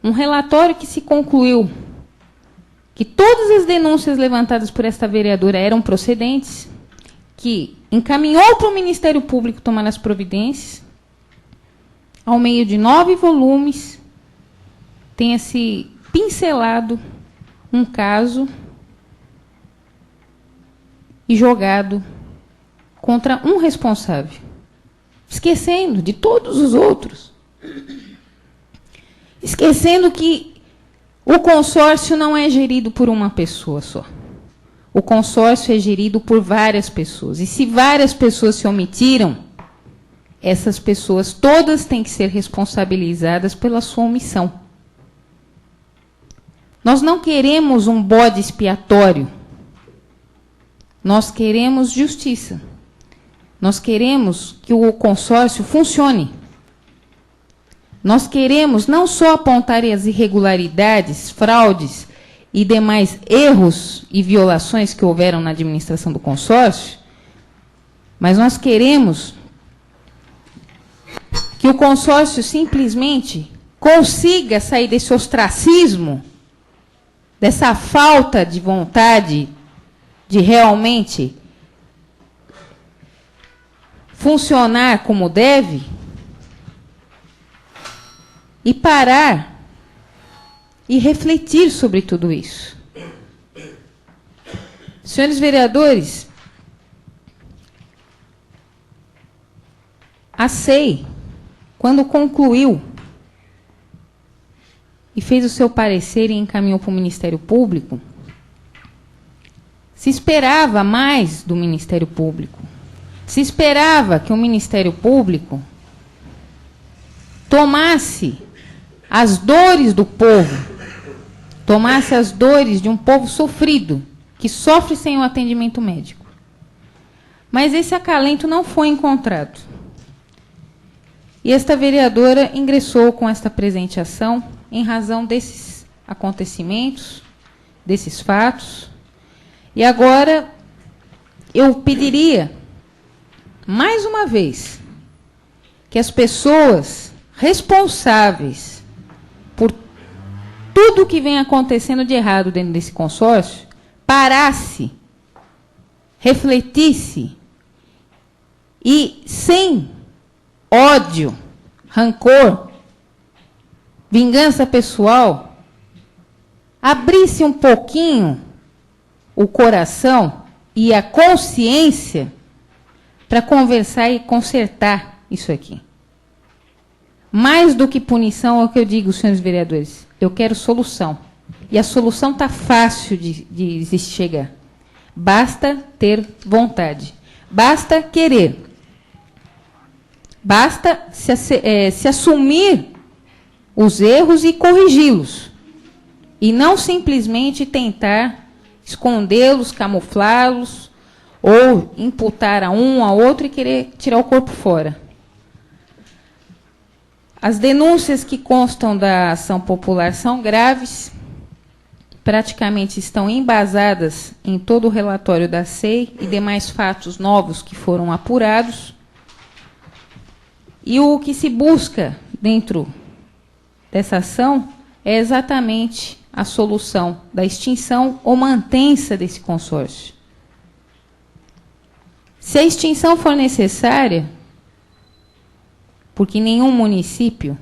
um relatório que se concluiu que todas as denúncias levantadas por esta vereadora eram procedentes, que encaminhou para o Ministério Público tomar as providências, ao meio de 9 volumes, tenha se pincelado um caso e jogado contra um responsável, esquecendo de todos os outros, esquecendo que o consórcio não é gerido por uma pessoa só. O consórcio é gerido por várias pessoas. E se várias pessoas se omitiram, essas pessoas todas têm que ser responsabilizadas pela sua omissão. Nós não queremos um bode expiatório. Nós queremos justiça. Nós queremos que o consórcio funcione. Nós queremos não só apontar as irregularidades, fraudes e demais erros e violações que houveram na administração do consórcio, mas nós queremos que o consórcio simplesmente consiga sair desse ostracismo, dessa falta de vontade de realmente funcionar como deve, e parar e refletir sobre tudo isso. Senhores vereadores, a SEI, quando concluiu e fez o seu parecer e encaminhou para o Ministério Público, se esperava mais do Ministério Público. Se esperava que o Ministério Público tomasse as dores do povo, tomasse as dores de um povo sofrido, que sofre sem o atendimento médico. Mas esse acalento não foi encontrado. E esta vereadora ingressou com esta presente ação em razão desses acontecimentos, desses fatos. E agora eu pediria, mais uma vez, que as pessoas responsáveis por tudo que vem acontecendo de errado dentro desse consórcio, parasse, refletisse e, sem ódio, rancor, vingança pessoal, abrisse um pouquinho o coração e a consciência para conversar e consertar isso aqui. Mais do que punição, é o que eu digo, senhores vereadores. Eu quero solução. E a solução está fácil de chegar. Basta ter vontade. Basta querer. Basta se assumir os erros e corrigi-los. E não simplesmente tentar escondê-los, camuflá-los, ou imputar a um, a outro e querer tirar o corpo fora. As denúncias que constam da ação popular são graves, praticamente estão embasadas em todo o relatório da SEI e demais fatos novos que foram apurados. E o que se busca dentro dessa ação é exatamente a solução da extinção ou mantença desse consórcio. Se a extinção for necessária, porque nenhum município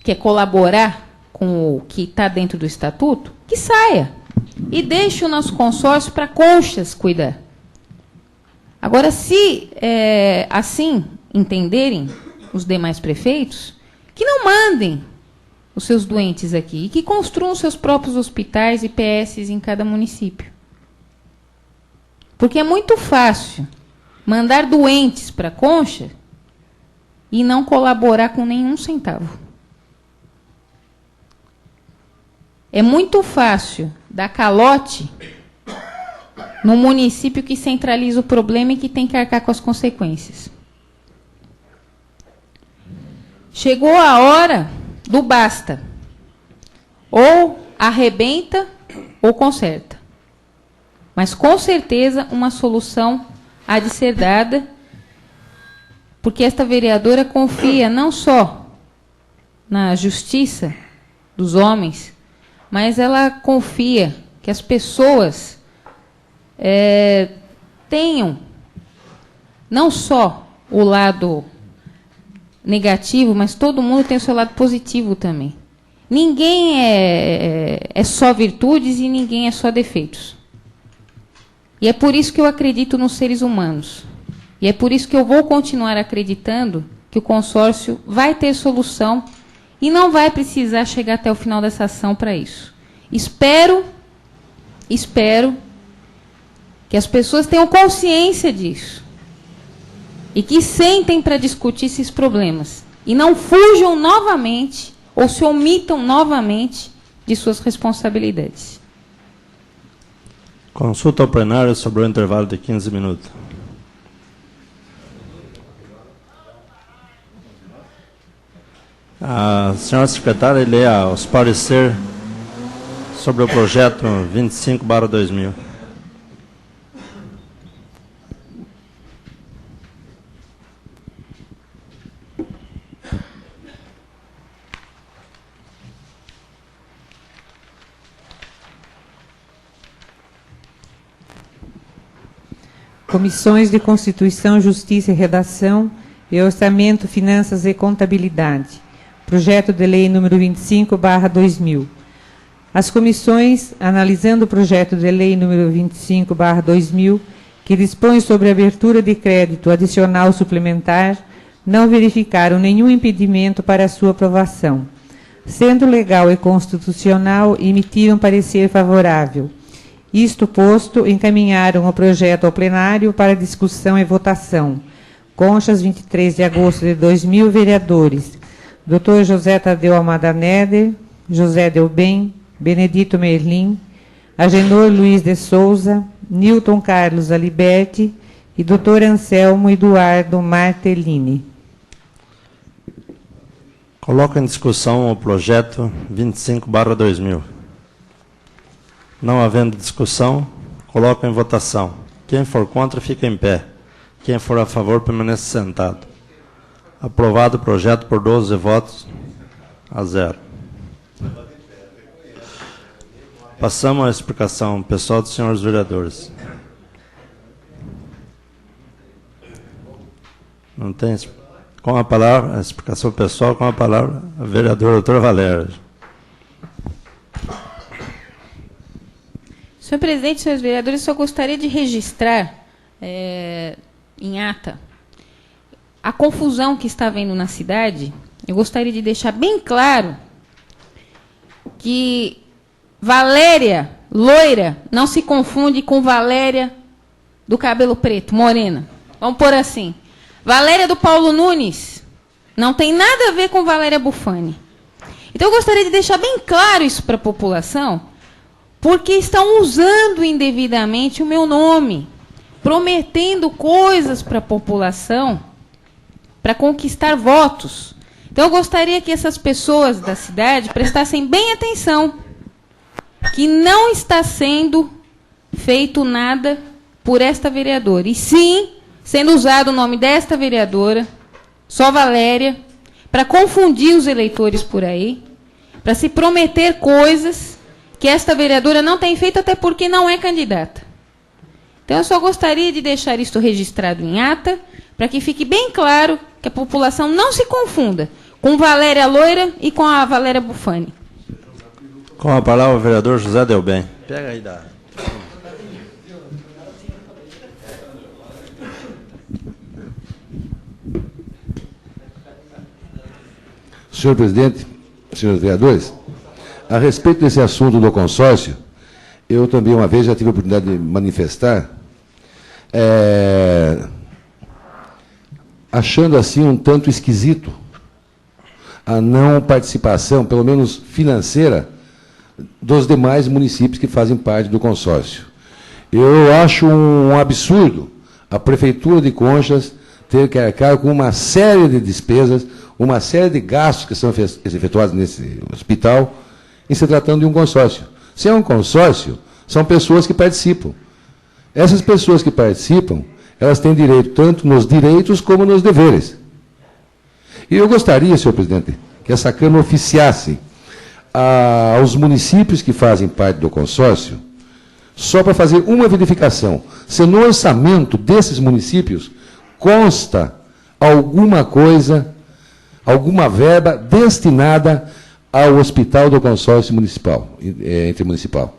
quer colaborar com o que está dentro do estatuto, que saia e deixe o nosso consórcio para conchas cuidar. Agora, se assim entenderem os demais prefeitos, que não mandem os seus doentes aqui e que construam seus próprios hospitais e PS em cada município. Porque é muito fácil mandar doentes para a Concha e não colaborar com nenhum centavo. É muito fácil dar calote no município que centraliza o problema e que tem que arcar com as consequências. Chegou a hora do basta. Ou arrebenta ou conserta. Mas, com certeza, uma solução há de ser dada, porque esta vereadora confia não só na justiça dos homens, mas ela confia que as pessoas tenham não só o lado negativo, mas todo mundo tem o seu lado positivo também. Ninguém é só virtudes e ninguém é só defeitos. E é por isso que eu acredito nos seres humanos. E é por isso que eu vou continuar acreditando que o consórcio vai ter solução e não vai precisar chegar até o final dessa ação para isso. Espero que as pessoas tenham consciência disso e que sentem para discutir esses problemas e não fujam novamente ou se omitam novamente de suas responsabilidades. Consulta ao plenário sobre o intervalo de 15 minutos. A senhora secretária lê os pareceres sobre o projeto 25/2000. Comissões de Constituição, Justiça e Redação e Orçamento, Finanças e Contabilidade. Projeto de Lei número 25/2000. As comissões, analisando o projeto de lei número 25/2000, que dispõe sobre a abertura de crédito adicional suplementar, não verificaram nenhum impedimento para a sua aprovação. Sendo legal e constitucional, emitiram parecer favorável. Isto posto, encaminharam o projeto ao plenário para discussão e votação. Conchas, 23 de agosto de 2000, vereadores: Dr. José Tadeu Almada Neder, José Delbem, Benedito Merlim, Agenor Luiz de Souza, Newton Carlos Aliberti e Dr. Anselmo Eduardo Martellini. Coloco em discussão o projeto 25/2000. Não havendo discussão, coloco em votação. Quem for contra, fica em pé. Quem for a favor, permanece sentado. Aprovado o projeto por 12 votos a 0. Passamos à explicação pessoal dos senhores vereadores. Não tem? Com a palavra, a explicação pessoal, com a palavra, a vereadora doutora Valéria. Senhor presidente, senhores vereadores, só gostaria de registrar em ata a confusão que está havendo na cidade. Eu gostaria de deixar bem claro que Valéria loira não se confunde com Valéria do cabelo preto, morena. Vamos pôr assim. Valéria do Paulo Nunes não tem nada a ver com Valéria Bufani. Então, eu gostaria de deixar bem claro isso para a população, porque estão usando indevidamente o meu nome, prometendo coisas para a população, para conquistar votos. Então, eu gostaria que essas pessoas da cidade prestassem bem atenção, que não está sendo feito nada por esta vereadora. E sim, sendo usado o nome desta vereadora, só Valéria, para confundir os eleitores por aí, para se prometer coisas que esta vereadora não tem feito, até porque não é candidata. Então, eu só gostaria de deixar isto registrado em ata, para que fique bem claro que a população não se confunda com Valéria Loira e com a Valéria Bufani. Com a palavra o vereador José Delbem. Pega aí da... Senhor presidente, senhores vereadores, a respeito desse assunto do consórcio, eu também uma vez já tive a oportunidade de manifestar, achando assim um tanto esquisito a não participação, pelo menos financeira, dos demais municípios que fazem parte do consórcio. Eu acho um absurdo a Prefeitura de Conchas ter que arcar com uma série de despesas, uma série de gastos que são efetuados nesse hospital, em se tratando de um consórcio. Se é um consórcio, são pessoas que participam. Essas pessoas que participam, elas têm direito tanto nos direitos como nos deveres. E eu gostaria, senhor presidente, que essa Câmara oficiasse aos municípios que fazem parte do consórcio, só para fazer uma verificação, se no orçamento desses municípios consta alguma coisa, alguma verba destinada ao hospital do consórcio municipal, intermunicipal.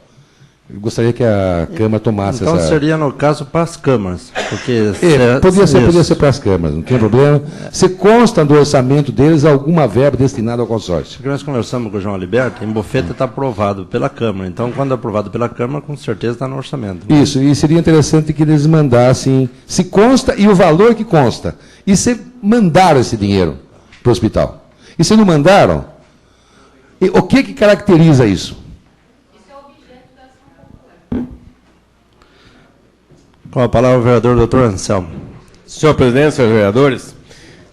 Eu gostaria que a Câmara tomasse então, essa... Então seria, no caso, para as câmaras. Porque podia ser para as câmaras, não tem problema. Se consta do orçamento deles alguma verba destinada ao consórcio. Porque nós conversamos com o João Alberto, em Bofeta está aprovado pela Câmara. Então, quando é aprovado pela Câmara, com certeza está no orçamento. Né? Isso, e seria interessante que eles mandassem, se consta e o valor que consta. E se mandaram esse dinheiro para o hospital. E se não mandaram, o que caracteriza isso? Com a palavra o vereador Dr. Anselmo. Senhor presidente, senhores vereadores,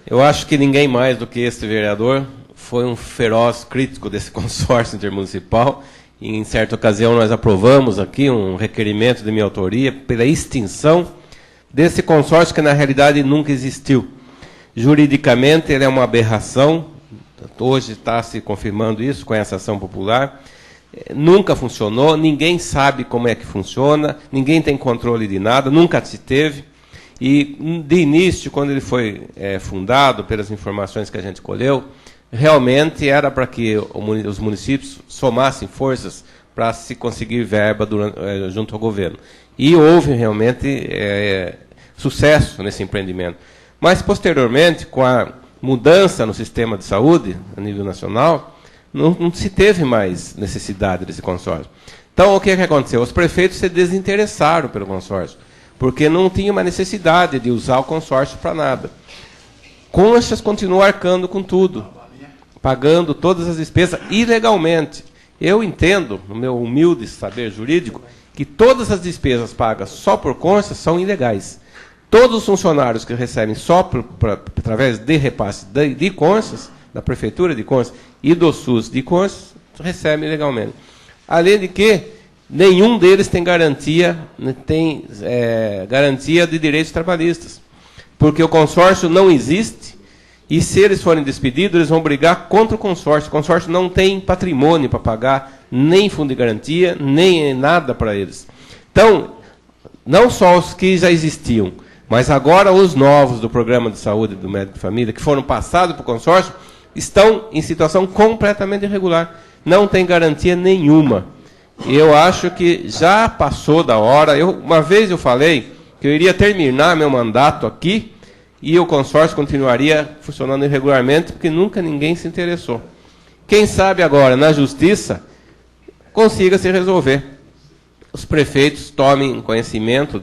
eu acho que ninguém mais do que este vereador foi um feroz crítico desse consórcio intermunicipal. E, em certa ocasião, nós aprovamos aqui um requerimento de minha autoria pela extinção desse consórcio que, na realidade, nunca existiu. Juridicamente, ele é uma aberração. Hoje está se confirmando isso com essa ação popular. Nunca funcionou, ninguém sabe como é que funciona, ninguém tem controle de nada, nunca se teve. E, de início, quando ele foi fundado, pelas informações que a gente colheu, realmente era para que os municípios somassem forças para se conseguir verba junto ao governo. E houve realmente sucesso nesse empreendimento. Mas, posteriormente, com a mudança no sistema de saúde, a nível nacional, não se teve mais necessidade desse consórcio. Então, o que aconteceu? Os prefeitos se desinteressaram pelo consórcio, porque não tinha uma necessidade de usar o consórcio para nada. Conchas continua arcando com tudo, pagando todas as despesas ilegalmente. Eu entendo, no meu humilde saber jurídico, que todas as despesas pagas só por Conchas são ilegais. Todos os funcionários que recebem só através de repasse de Conchas, da Prefeitura de Conchas e do SUS de Conchas, recebem legalmente. Além de que nenhum deles tem garantia de direitos trabalhistas, porque o consórcio não existe, e se eles forem despedidos, eles vão brigar contra o consórcio. O consórcio não tem patrimônio para pagar, nem fundo de garantia, nem nada para eles. Então, não só os que já existiam, mas agora os novos do programa de saúde do médico de família, que foram passados para o consórcio, estão em situação completamente irregular. Não tem garantia nenhuma. Eu acho que já passou da hora. Uma vez eu falei que eu iria terminar meu mandato aqui e o consórcio continuaria funcionando irregularmente, porque nunca ninguém se interessou. Quem sabe agora, na Justiça, consiga se resolver. Os prefeitos tomem conhecimento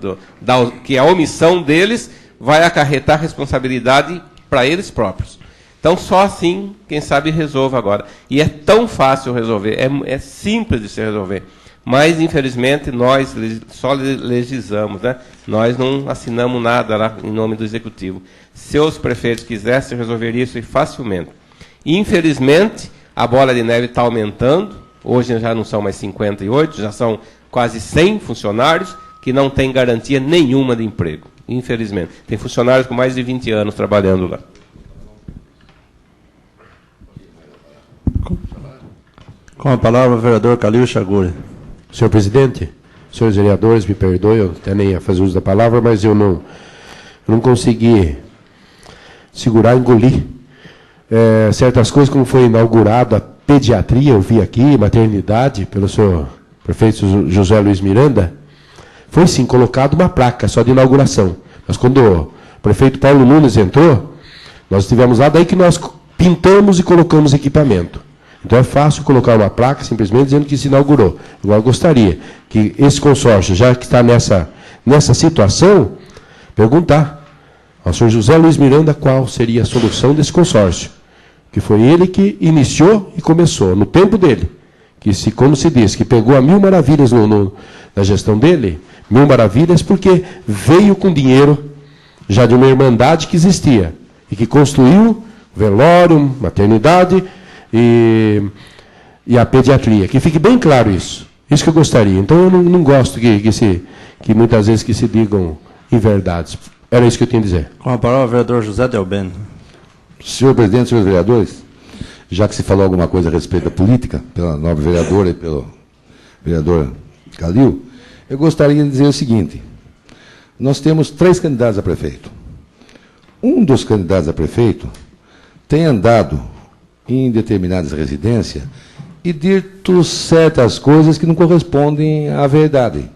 que a omissão deles vai acarretar responsabilidade para eles próprios. Então, só assim, quem sabe, resolva agora. E é tão fácil resolver, é simples de se resolver. Mas, infelizmente, nós só legislamos, né? Nós não assinamos nada lá em nome do Executivo. Se os prefeitos quisessem, resolveria isso facilmente. Infelizmente, a bola de neve está aumentando. Hoje já não são mais 58, já são quase 100 funcionários que não têm garantia nenhuma de emprego. Infelizmente. Tem funcionários com mais de 20 anos trabalhando lá. Com a palavra, o vereador Calil Chaguri. Senhor presidente, senhores vereadores, me perdoem, eu até nem ia fazer uso da palavra, mas eu não consegui segurar, engolir certas coisas, como foi inaugurada a pediatria, eu vi aqui, maternidade, pelo senhor prefeito José Luiz Miranda, foi sim colocado uma placa só de inauguração. Mas quando o prefeito Paulo Nunes entrou, nós estivemos lá, daí que nós pintamos e colocamos equipamento. Então é fácil colocar uma placa simplesmente dizendo que se inaugurou. Agora, eu gostaria que esse consórcio, já que está nessa situação, perguntar ao senhor José Luiz Miranda qual seria a solução desse consórcio. Que foi ele que iniciou e começou, no tempo dele. Que, como se diz, que pegou a 1000 maravilhas na gestão dele, 1000 maravilhas porque veio com dinheiro já de uma irmandade que existia e que construiu velório, maternidade e a pediatria. Que fique bem claro isso. Isso que eu gostaria. Então eu não gosto que muitas vezes que se digam inverdades. Era isso que eu tinha a dizer. Com a palavra, o vereador José Delben. Senhor presidente, senhores vereadores, já que se falou alguma coisa a respeito da política, pela nobre vereadora e pelo vereador Calil, eu gostaria de dizer o seguinte: nós temos 3 candidatos a prefeito. Um dos candidatos a prefeito tem andado em determinadas residências e dito certas coisas que não correspondem à verdade.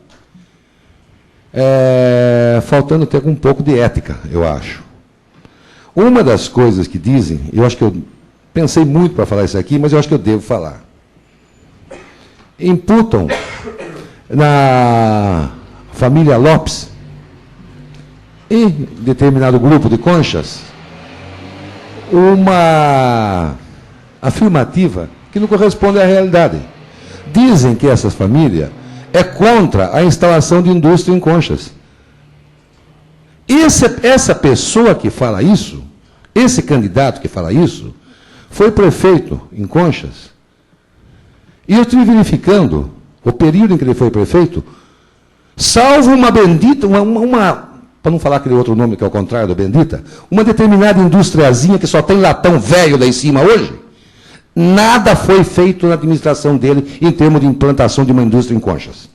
Faltando até com um pouco de ética, eu acho. Uma das coisas que dizem, eu acho que eu pensei muito para falar isso aqui, mas eu acho que eu devo falar. Imputam na família Lopes, em determinado grupo de Conchas, uma afirmativa que não corresponde à realidade. Dizem que essa família é contra a instalação de indústria em Conchas. Essa pessoa que fala isso, esse candidato que fala isso, foi prefeito em Conchas. E eu estive verificando o período em que ele foi prefeito, salvo uma bendita, para não falar aquele outro nome que é o contrário da bendita, uma determinada industriazinha que só tem latão velho lá em cima hoje, nada foi feito na administração dele em termos de implantação de uma indústria em Conchas.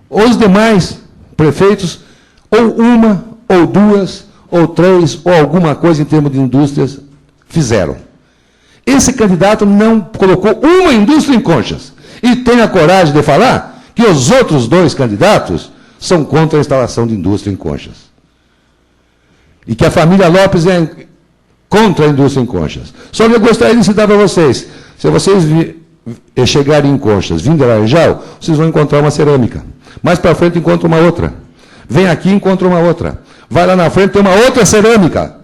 Os demais prefeitos, ou uma, ou 2, ou 3, ou alguma coisa em termos de indústrias, fizeram. Esse candidato não colocou uma indústria em Conchas. E tem a coragem de falar que os outros 2 candidatos são contra a instalação de indústria em Conchas. E que a família Lopes é contra a indústria em Conchas. Só que eu gostaria de citar para vocês, se vocês chegarem em Conchas, vindo de Laranjal, vocês vão encontrar uma cerâmica. Mais para frente encontra uma outra. Vem aqui e encontra uma outra. Vai lá na frente, tem uma outra cerâmica.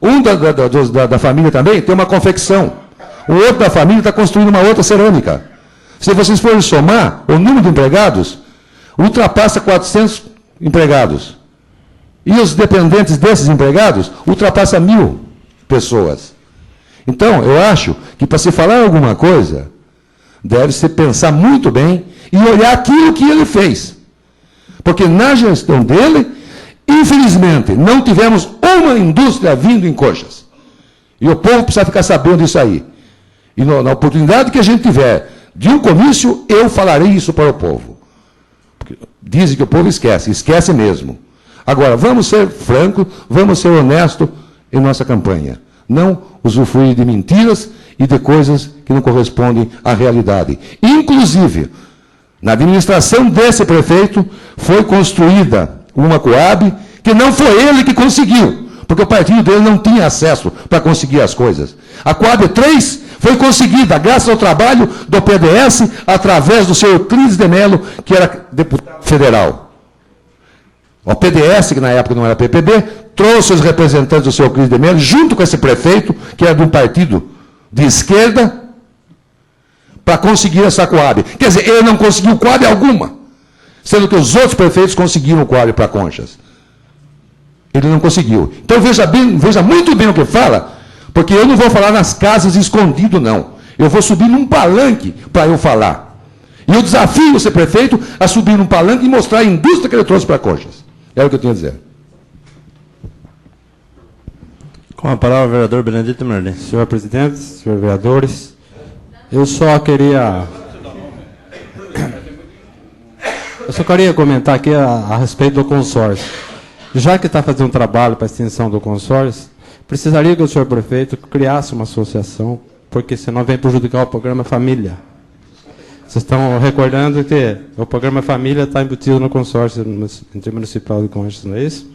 Um da família também tem uma confecção. O outro da família está construindo uma outra cerâmica. Se vocês forem somar, o número de empregados ultrapassa 400 empregados. E os dependentes desses empregados ultrapassa 1000 pessoas. Então, eu acho que para se falar alguma coisa, deve-se pensar muito bem e olhar aquilo que ele fez. Porque na gestão dele, infelizmente, não tivemos uma indústria vindo em Conchas. E o povo precisa ficar sabendo disso aí. E na oportunidade que a gente tiver de um comício, eu falarei isso para o povo. Porque dizem que o povo esquece mesmo. Agora, vamos ser francos, vamos ser honestos em nossa campanha. Não usufruir de mentiras e de coisas que não correspondem à realidade. Inclusive, na administração desse prefeito, foi construída uma Coab que não foi ele que conseguiu, porque o partido dele não tinha acesso para conseguir as coisas. A Coab 3 foi conseguida graças ao trabalho do PDS, através do senhor Euclides de Mello, que era deputado federal. O PDS, que na época não era PPB, trouxe os representantes do senhor Euclides de Mello, junto com esse prefeito, que era de um partido de esquerda, para conseguir essa Coab. Quer dizer, ele não conseguiu Coab alguma, sendo que os outros prefeitos conseguiram Coab para Conchas. Ele não conseguiu. Então veja muito bem o que fala, porque eu não vou falar nas casas escondido, não. Eu vou subir num palanque para eu falar. E eu desafio esse prefeito a subir num palanque e mostrar a indústria que ele trouxe para Conchas. Era o que eu tinha a dizer. Com a palavra, o vereador Benedito Merlin. Senhor presidente, senhores vereadores, eu só queria comentar aqui a respeito do consórcio. Já que está fazendo um trabalho para a extinção do consórcio, precisaria que o senhor prefeito criasse uma associação, porque senão vem prejudicar o programa Família. Vocês estão recordando que o programa Família está embutido no consórcio intermunicipal de Conchas, não é isso?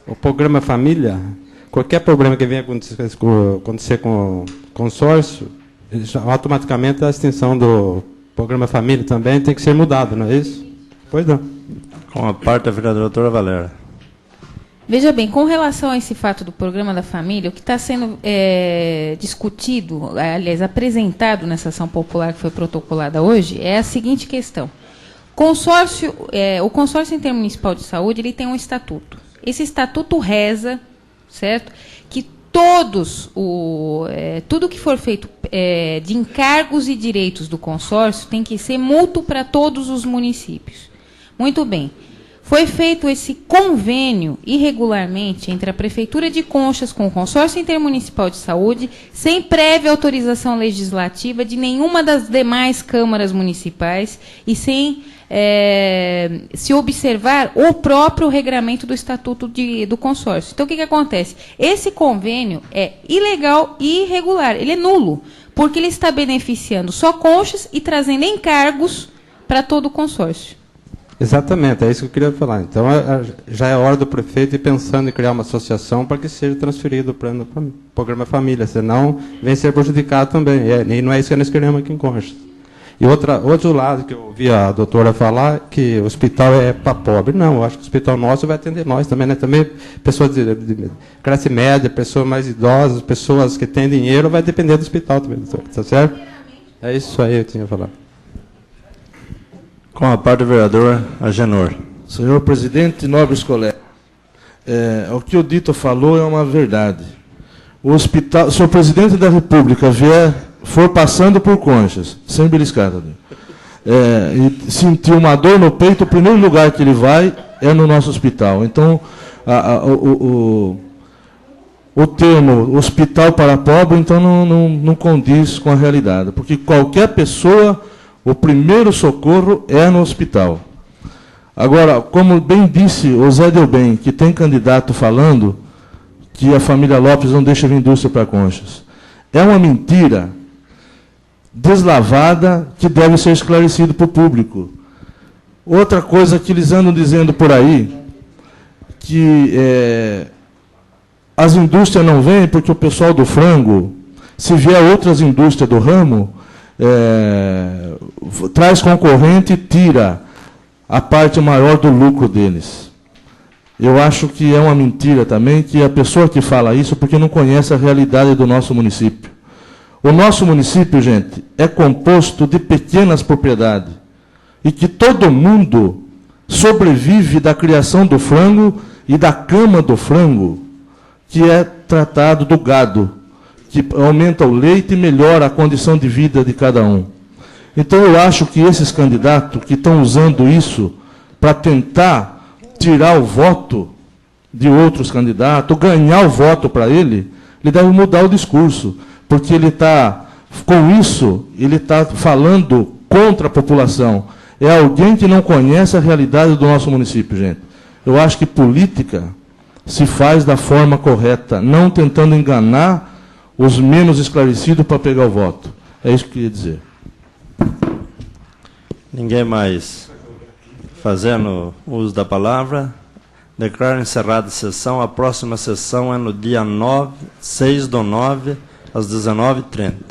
O programa Família qualquer problema que venha acontecer com o consórcio, automaticamente a extinção do programa Família também tem que ser mudada, não é isso? Pois não. Com a parte da vereadora doutora Valéria. Veja bem, com relação a esse fato do programa da família, o que está sendo discutido, aliás, apresentado nessa ação popular que foi protocolada hoje, é a seguinte questão. O consórcio intermunicipal de saúde ele tem um estatuto. Esse estatuto reza, certo, que tudo que for feito de encargos e direitos do consórcio tem que ser mútuo para todos os municípios. Muito bem. Foi feito esse convênio irregularmente entre a Prefeitura de Conchas com o Consórcio Intermunicipal de Saúde, sem prévia autorização legislativa de nenhuma das demais câmaras municipais e sem se observar o próprio regramento do Estatuto do Consórcio. Então, o que acontece? Esse convênio é ilegal e irregular, ele é nulo, porque ele está beneficiando só Conchas e trazendo encargos para todo o consórcio. Exatamente, é isso que eu queria falar. Então, já é hora do prefeito ir pensando em criar uma associação para que seja transferido para o programa Família, senão vem ser prejudicado também. E não é isso que nós queremos aqui em Conchas. E outro lado que eu ouvi a doutora falar, que o hospital é para pobre. Não, eu acho que o hospital nosso vai atender nós também, né? Também pessoas de classe média, pessoas mais idosas, pessoas que têm dinheiro, vai depender do hospital também, tá certo? É isso aí que eu tinha a falar. Com a parte do vereador Agenor. Senhor presidente, nobres colegas, o que o Dito falou é uma verdade. O hospital, se o presidente da República for passando por Conchas, sem beliscada, e sentir uma dor no peito, o primeiro lugar que ele vai é no nosso hospital. Então, o termo hospital para pobre, então, não condiz com a realidade, porque qualquer pessoa, o primeiro socorro é no hospital. Agora, como bem disse o Zé Delbem, que tem candidato falando que a família Lopes não deixa vir indústria para Conchas, é uma mentira deslavada que deve ser esclarecido para o público. Outra coisa que eles andam dizendo por aí, que as indústrias não vêm porque o pessoal do frango, se vier outras indústrias do ramo, traz concorrente e tira a parte maior do lucro deles. Eu acho que é uma mentira também, que a pessoa que fala isso porque não conhece a realidade do nosso município. O nosso município, gente, é composto de pequenas propriedades e que todo mundo sobrevive da criação do frango e da cama do frango, que é tratado do gado, que aumenta o leite e melhora a condição de vida de cada um. Então, eu acho que esses candidatos que estão usando isso para tentar tirar o voto de outros candidatos, ganhar o voto para ele deve mudar o discurso, porque ele está, com isso, ele está falando contra a população. É alguém que não conhece a realidade do nosso município, gente. Eu acho que política se faz da forma correta, não tentando enganar os menos esclarecidos para pegar o voto. É isso que eu queria dizer. Ninguém mais fazendo uso da palavra. Declaro encerrada a sessão. A próxima sessão é no dia 6/9, às 19h30.